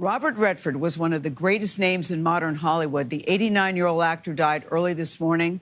Robert Redford was one of the greatest names in modern Hollywood. The 89-year-old actor died early this morning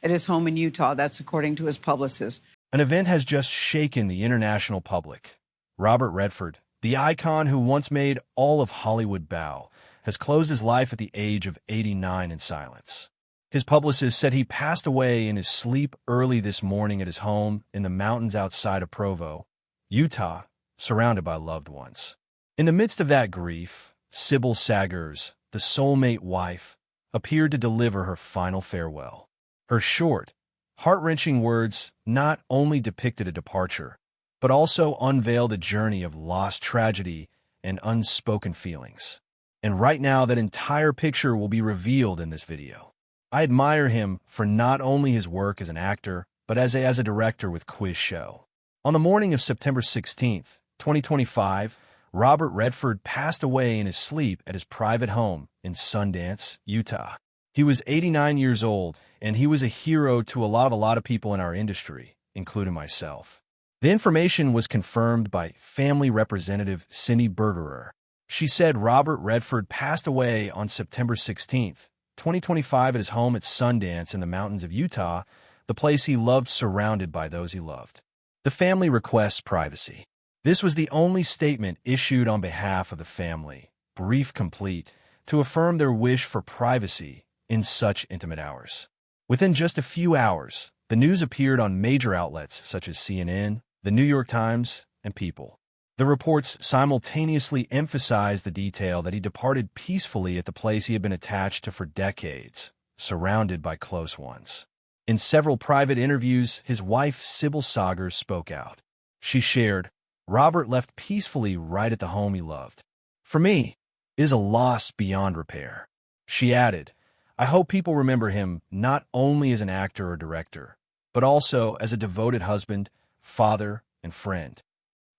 at his home in Utah. That's according to his publicist. An event has just shaken the international public. Robert Redford, the icon who once made all of Hollywood bow, has closed his life at the age of 89 in silence. His publicist said he passed away in his sleep early this morning at his home in the mountains outside of Provo, Utah, surrounded by loved ones. In the midst of that grief, Sybil Sagers, the soulmate wife, appeared to deliver her final farewell. Her short, heart-wrenching words not only depicted a departure, but also unveiled a journey of lost tragedy and unspoken feelings. And right now, that entire picture will be revealed in this video. I admire him for not only his work as an actor, but as a director with Quiz Show. On the morning of September 16th, 2025, Robert Redford passed away in his sleep at his private home in Sundance, Utah. He was 89 years old, and he was a hero to a lot of people in our industry, including myself. The information was confirmed by family representative Cindy Bergerer. She said Robert Redford passed away on September 16th, 2025 at his home at Sundance in the mountains of Utah, the place he loved surrounded by those he loved. The family requests privacy. This was the only statement issued on behalf of the family, brief complete, to affirm their wish for privacy in such intimate hours. Within just a few hours, the news appeared on major outlets such as CNN, The New York Times, and People. The reports simultaneously emphasized the detail that he departed peacefully at the place he had been attached to for decades, surrounded by close ones. In several private interviews, his wife, Sybil Sagers, spoke out. She shared, "Robert left peacefully right at the home he loved. For me, it is a loss beyond repair." She added, "I hope people remember him not only as an actor or director, but also as a devoted husband, father, and friend."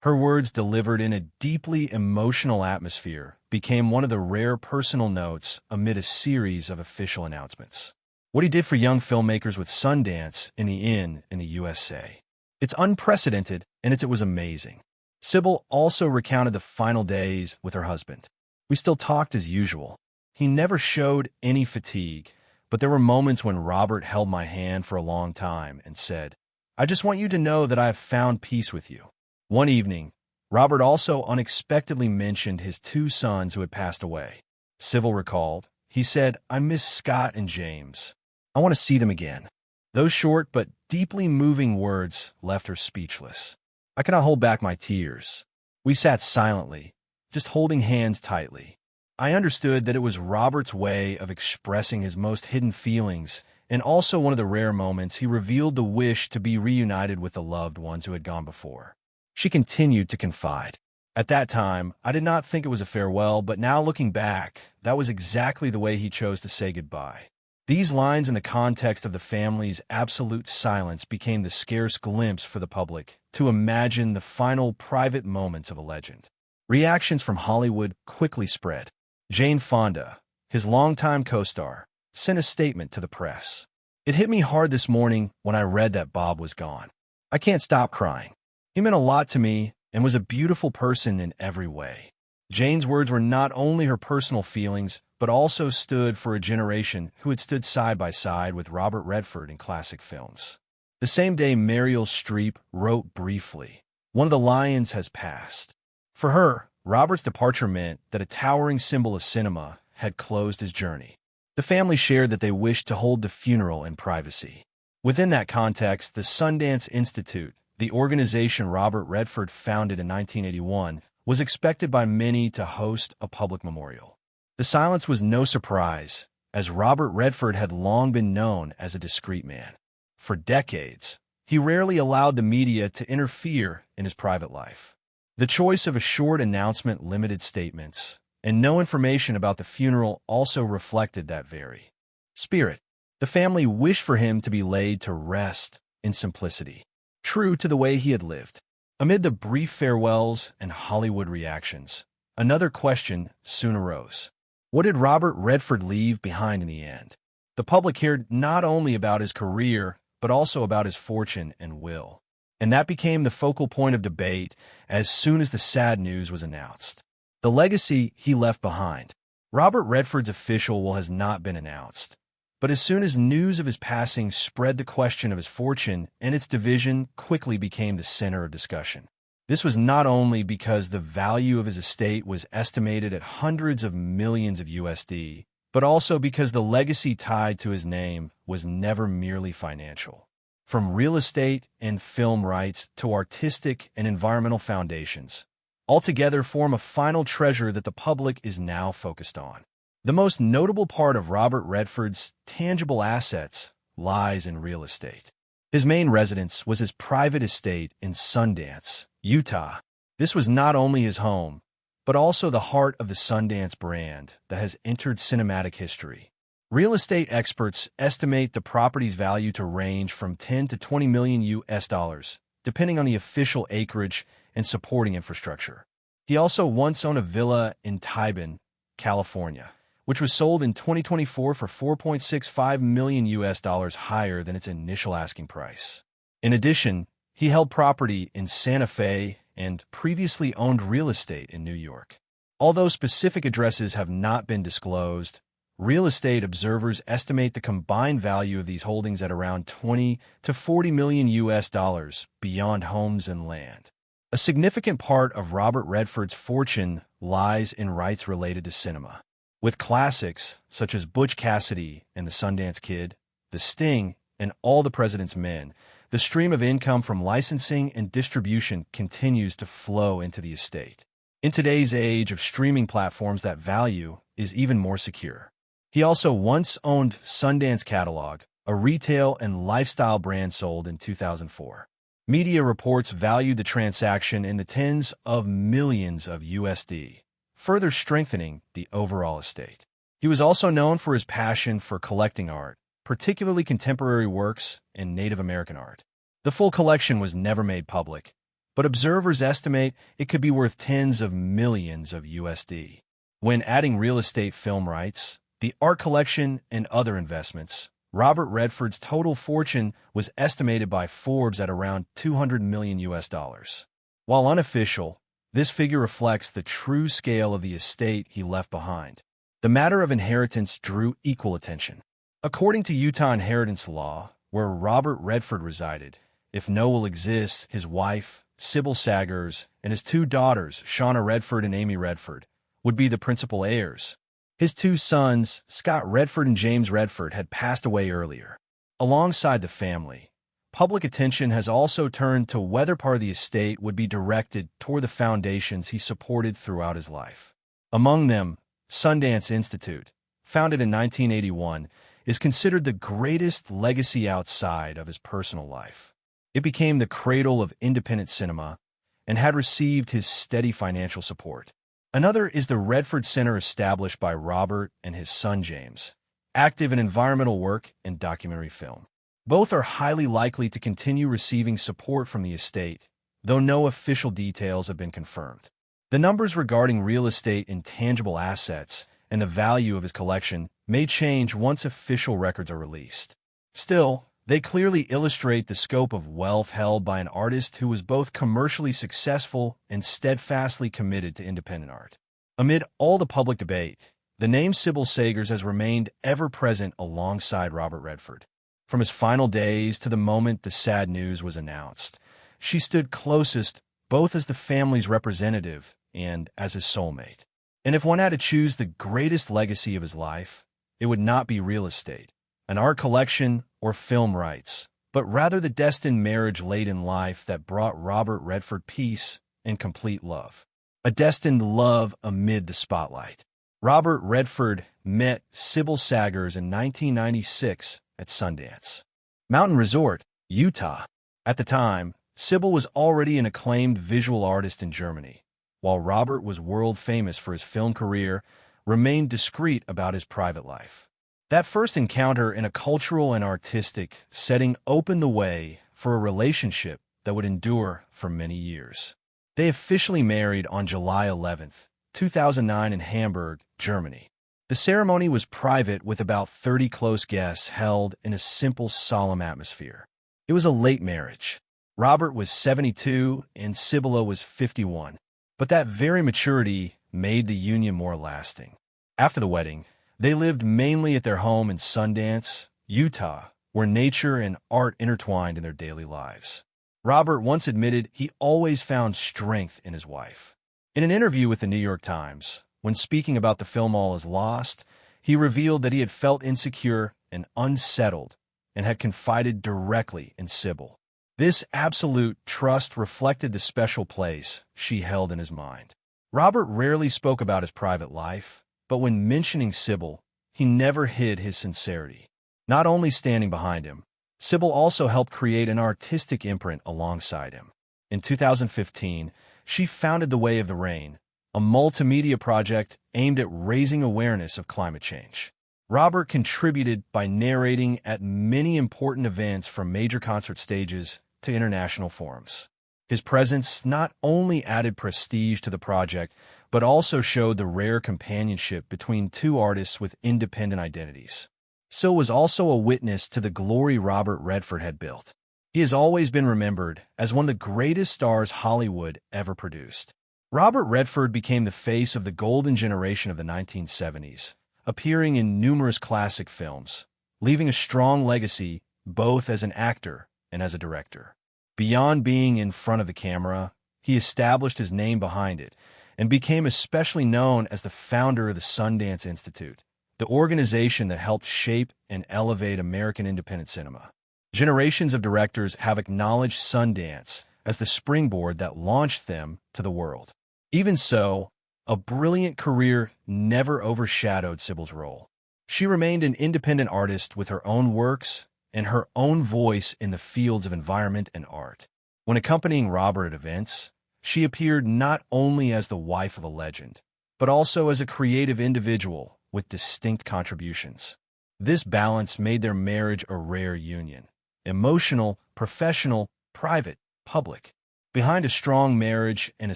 Her words, delivered in a deeply emotional atmosphere, became one of the rare personal notes amid a series of official announcements. What he did for young filmmakers with Sundance in the USA. It's unprecedented, and it was amazing. Sybil also recounted the final days with her husband. "We still talked as usual. He never showed any fatigue, but there were moments when Robert held my hand for a long time and said, 'I just want you to know that I have found peace with you.'" One evening, Robert also unexpectedly mentioned his two sons who had passed away. Sybil recalled, he said, "I miss Scott and James. I want to see them again." Those short but deeply moving words left her speechless. I cannot hold back my tears. We sat silently, just holding hands tightly. I understood that it was Robert's way of expressing his most hidden feelings, and also one of the rare moments he revealed the wish to be reunited with the loved ones who had gone before. She continued to confide. "At that time, I did not think it was a farewell, but now looking back, that was exactly the way he chose to say goodbye." These lines in the context of the family's absolute silence became the scarce glimpse for the public to imagine the final private moments of a legend. Reactions from Hollywood quickly spread. Jane Fonda, his longtime co-star, sent a statement to the press. "It hit me hard this morning when I read that Bob was gone. I can't stop crying. He meant a lot to me and was a beautiful person in every way." Jane's words were not only her personal feelings, but also stood for a generation who had stood side by side with Robert Redford in classic films. The same day, Meryl Streep wrote briefly, "One of the lions has passed." For her, Robert's departure meant that a towering symbol of cinema had closed his journey. The family shared that they wished to hold the funeral in privacy. Within that context, the Sundance Institute, the organization Robert Redford founded in 1981, was expected by many to host a public memorial. The silence was no surprise, as Robert Redford had long been known as a discreet man. For decades, he rarely allowed the media to interfere in his private life. The choice of a short announcement, limited statements, and no information about the funeral also reflected that very spirit. The family wished for him to be laid to rest in simplicity, true to the way he had lived. Amid the brief farewells and Hollywood reactions, another question soon arose. What did Robert Redford leave behind in the end? The public cared not only about his career, but also about his fortune and will. And that became the focal point of debate as soon as the sad news was announced. The legacy he left behind. Robert Redford's official will has not been announced. But as soon as news of his passing spread, the question of his fortune and its division quickly became the center of discussion. This was not only because the value of his estate was estimated at hundreds of millions of USD, but also because the legacy tied to his name was never merely financial. From real estate and film rights to artistic and environmental foundations, altogether form a final treasure that the public is now focused on. The most notable part of Robert Redford's tangible assets lies in real estate. His main residence was his private estate in Sundance, Utah. This was not only his home, but also the heart of the Sundance brand that has entered cinematic history. Real estate experts estimate the property's value to range from 10 to 20 million US dollars, depending on the official acreage and supporting infrastructure. He also once owned a villa in Tybin, California, which was sold in 2024 for 4.65 million US dollars, higher than its initial asking price. In addition, he held property in Santa Fe and previously owned real estate in New York. Although specific addresses have not been disclosed, real estate observers estimate the combined value of these holdings at around 20 to 40 million US dollars beyond homes and land. A significant part of Robert Redford's fortune lies in rights related to cinema. With classics such as Butch Cassidy and The Sundance Kid, The Sting, and All the President's Men, the stream of income from licensing and distribution continues to flow into the estate. In today's age of streaming platforms, that value is even more secure. He also once owned Sundance Catalog, a retail and lifestyle brand sold in 2004. Media reports valued the transaction in the tens of millions of USD, further strengthening the overall estate. He was also known for his passion for collecting art, particularly contemporary works and Native American art. The full collection was never made public, but observers estimate it could be worth tens of millions of USD. When adding real estate, film rights, the art collection, and other investments, Robert Redford's total fortune was estimated by Forbes at around 200 million US dollars. While unofficial, this figure reflects the true scale of the estate he left behind. The matter of inheritance drew equal attention. According to Utah inheritance law, where Robert Redford resided, if no will exists, his wife, Sybil Sagers, and his two daughters, Shauna Redford and Amy Redford, would be the principal heirs. His two sons, Scott Redford and James Redford, had passed away earlier. Alongside the family, public attention has also turned to whether part of the estate would be directed toward the foundations he supported throughout his life. Among them, Sundance Institute, founded in 1981, is considered the greatest legacy outside of his personal life. It became the cradle of independent cinema and had received his steady financial support. Another is the Redford Center, established by Robert and his son James, active in environmental work and documentary film. Both are highly likely to continue receiving support from the estate, though no official details have been confirmed. The numbers regarding real estate and tangible assets and the value of his collection may change once official records are released. Still, they clearly illustrate the scope of wealth held by an artist who was both commercially successful and steadfastly committed to independent art. Amid all the public debate, the name Sybil Sagers has remained ever present alongside Robert Redford. From his final days to the moment the sad news was announced, she stood closest both as the family's representative and as his soulmate. And if one had to choose the greatest legacy of his life, it would not be real estate, an art collection, or film rights, but rather the destined marriage late in life that brought Robert Redford peace and complete love. A destined love amid the spotlight. Robert Redford met Sybil Sagers in 1996 at Sundance Mountain Resort, Utah. At the time, Sybil was already an acclaimed visual artist in Germany, while Robert was world famous for his film career, remained discreet about his private life. That first encounter in a cultural and artistic setting opened the way for a relationship that would endure for many years. They officially married on July 11th, 2009 in Hamburg, Germany. The ceremony was private, with about 30 close guests, held in a simple, solemn atmosphere. It was a late marriage. Robert was 72 and Sybil was 51. But that very maturity made the union more lasting. After the wedding, they lived mainly at their home in Sundance, Utah, where nature and art intertwined in their daily lives. Robert once admitted he always found strength in his wife. In an interview with the New York Times, when speaking about the film All Is Lost, he revealed that he had felt insecure and unsettled and had confided directly in Sybil. This absolute trust reflected the special place she held in his mind. Robert rarely spoke about his private life, but when mentioning Sybil, he never hid his sincerity. Not only standing behind him, Sybil also helped create an artistic imprint alongside him. In 2015, she founded The Way of the Rain, a multimedia project aimed at raising awareness of climate change. Robert contributed by narrating at many important events from major concert stages to international forums. His presence not only added prestige to the project, but also showed the rare companionship between two artists with independent identities. Sybil was also a witness to the glory Robert Redford had built. He has always been remembered as one of the greatest stars Hollywood ever produced. Robert Redford became the face of the golden generation of the 1970s, appearing in numerous classic films, leaving a strong legacy both as an actor and as a director. Beyond being in front of the camera, he established his name behind it and became especially known as the founder of the Sundance Institute, the organization that helped shape and elevate American independent cinema. Generations of directors have acknowledged Sundance as the springboard that launched them to the world. Even so, a brilliant career never overshadowed Sybil's role. She remained an independent artist with her own works and her own voice in the fields of environment and art. When accompanying Robert at events, she appeared not only as the wife of a legend, but also as a creative individual with distinct contributions. This balance made their marriage a rare union: emotional, professional, private, public. Behind a strong marriage and a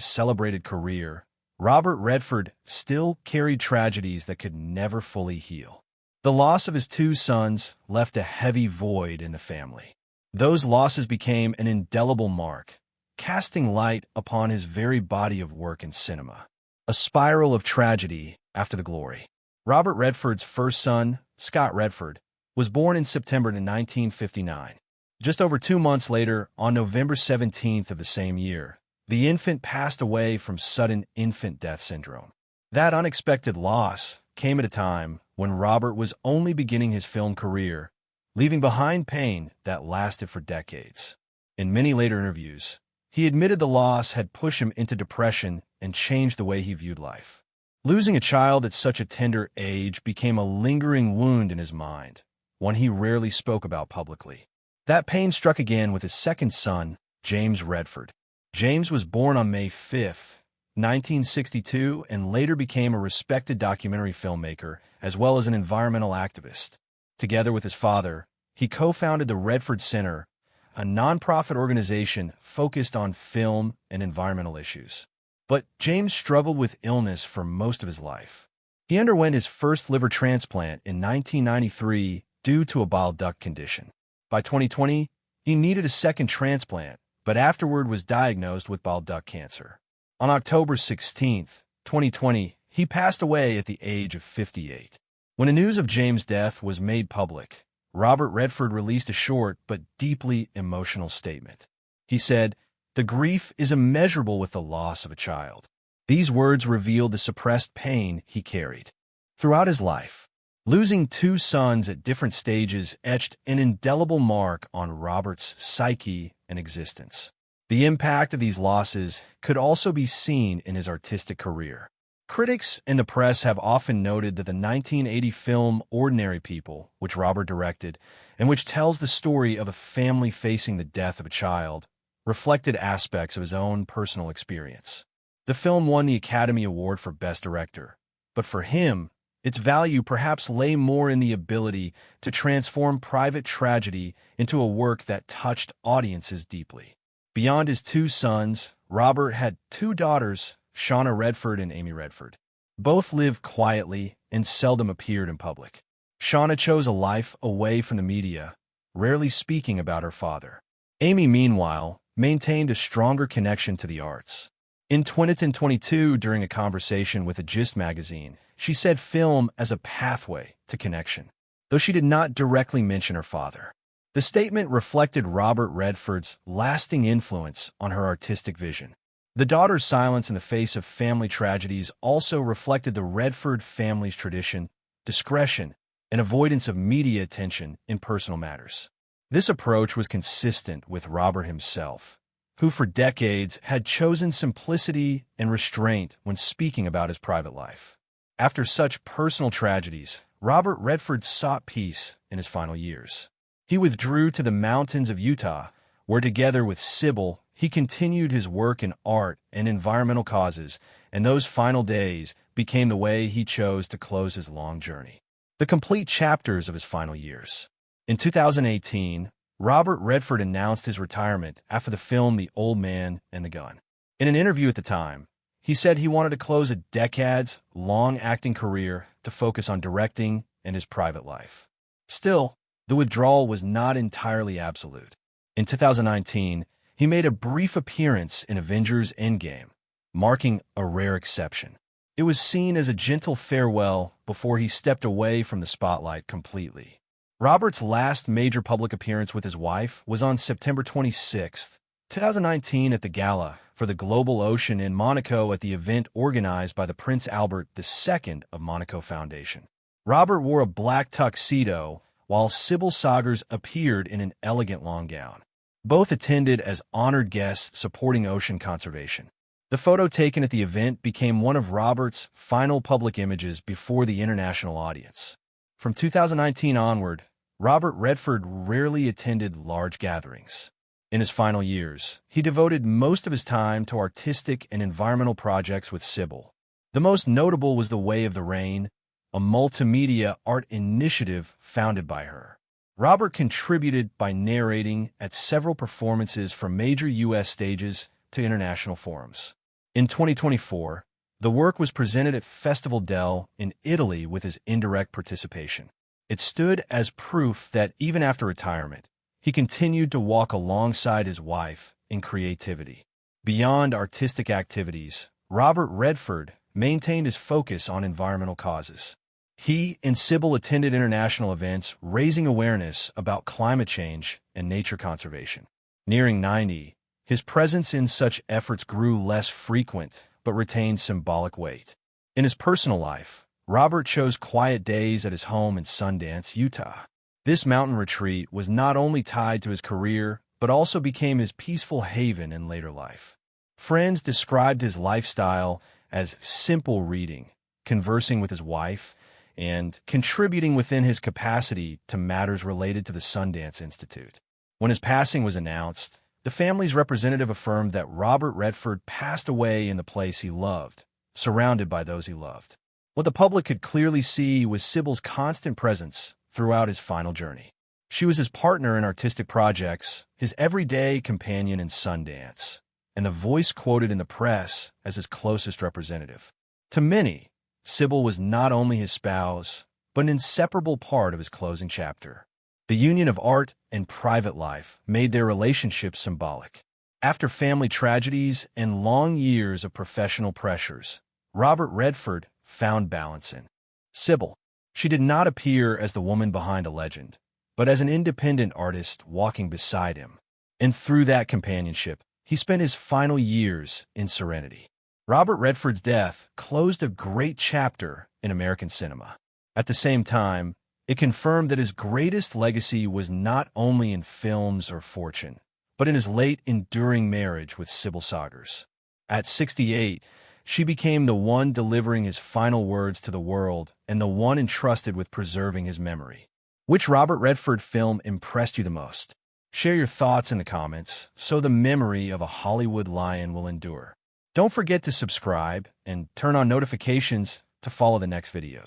celebrated career, Robert Redford still carried tragedies that could never fully heal. The loss of his two sons left a heavy void in the family. Those losses became an indelible mark, casting light upon his very body of work in cinema. A spiral of tragedy after the glory. Robert Redford's first son, Scott Redford, was born in September 1959. Just over 2 months later, on November 17th of the same year, the infant passed away from sudden infant death syndrome. That unexpected loss came at a time when Robert was only beginning his film career, leaving behind pain that lasted for decades. In many later interviews, he admitted the loss had pushed him into depression and changed the way he viewed life. Losing a child at such a tender age became a lingering wound in his mind, one he rarely spoke about publicly. That pain struck again with his second son, James Redford. James was born on May 5, 1962, and later became a respected documentary filmmaker as well as an environmental activist. Together with his father, he co-founded the Redford Center, a nonprofit organization focused on film and environmental issues. But James struggled with illness for most of his life. He underwent his first liver transplant in 1993 due to a bile duct condition. By 2020, he needed a second transplant, but afterward was diagnosed with bile duct cancer. On October 16, 2020, he passed away at the age of 58. When the news of James' death was made public, Robert Redford released a short but deeply emotional statement. He said, "The grief is immeasurable with the loss of a child." These words revealed the suppressed pain he carried. Throughout his life, losing two sons at different stages etched an indelible mark on Robert's psyche and existence. The impact of these losses could also be seen in his artistic career. Critics and the press have often noted that the 1980 film Ordinary People, which Robert directed, and which tells the story of a family facing the death of a child, reflected aspects of his own personal experience. The film won the Academy Award for Best Director, but for him, its value perhaps lay more in the ability to transform private tragedy into a work that touched audiences deeply. Beyond his two sons, Robert had two daughters, Shauna Redford and Amy Redford. Both lived quietly and seldom appeared in public. Shauna chose a life away from the media, rarely speaking about her father. Amy, meanwhile, maintained a stronger connection to the arts. In 2022, during a conversation with a Gist magazine, she said film as a pathway to connection, though she did not directly mention her father. The statement reflected Robert Redford's lasting influence on her artistic vision. The daughter's silence in the face of family tragedies also reflected the Redford family's tradition, discretion, and avoidance of media attention in personal matters. This approach was consistent with Robert himself, who for decades had chosen simplicity and restraint when speaking about his private life. After such personal tragedies, Robert Redford sought peace in his final years. He withdrew to the mountains of Utah, where together with Sybil, he continued his work in art and environmental causes, and those final days became the way he chose to close his long journey. The complete chapters of his final years. In 2018, Robert Redford announced his retirement after the film The Old Man and the Gun. In an interview at the time, he said he wanted to close a decades-long acting career to focus on directing and his private life. Still, the withdrawal was not entirely absolute. In 2019, he made a brief appearance in Avengers Endgame, marking a rare exception. It was seen as a gentle farewell before he stepped away from the spotlight completely. Robert's last major public appearance with his wife was on September 26, 2019 at the Gala for the Global Ocean in Monaco at the event organized by the Prince Albert II of Monaco Foundation. Robert wore a black tuxedo, while Sybil Sagers appeared in an elegant long gown. Both attended as honored guests supporting ocean conservation. The photo taken at the event became one of Robert's final public images before the international audience. From 2019 onward, Robert Redford rarely attended large gatherings. In his final years, he devoted most of his time to artistic and environmental projects with Sybil. The most notable was The Way of the Rain, a multimedia art initiative founded by her. Robert contributed by narrating at several performances from major U.S. stages to international forums. In 2024, the work was presented at Festival del in Italy with his indirect participation. It stood as proof that even after retirement, he continued to walk alongside his wife in creativity. Beyond artistic activities, Robert Redford maintained his focus on environmental causes. He and Sybil attended international events raising awareness about climate change and nature conservation. Nearing 90, his presence in such efforts grew less frequent but retained symbolic weight. In his personal life, Robert chose quiet days at his home in Sundance, Utah. This mountain retreat was not only tied to his career, but also became his peaceful haven in later life. Friends described his lifestyle as simple reading, conversing with his wife, and contributing within his capacity to matters related to the Sundance Institute. When his passing was announced, the family's representative affirmed that Robert Redford passed away in the place he loved, surrounded by those he loved. What the public could clearly see was Sybil's constant presence throughout his final journey. She was his partner in artistic projects, his everyday companion in Sundance, and the voice quoted in the press as his closest representative. To many, Sybil was not only his spouse, but an inseparable part of his closing chapter. The union of art and private life made their relationship symbolic. After family tragedies and long years of professional pressures, Robert Redford found balance in Sybil. She did not appear as the woman behind a legend, but as an independent artist walking beside him. And through that companionship, he spent his final years in serenity. Robert Redford's death closed a great chapter in American cinema. At the same time, it confirmed that his greatest legacy was not only in films or fortune, but in his late enduring marriage with Sybil Sagers. At 68, she became the one delivering his final words to the world and the one entrusted with preserving his memory. Which Robert Redford film impressed you the most? Share your thoughts in the comments so the memory of a Hollywood lion will endure. Don't forget to subscribe and turn on notifications to follow the next video.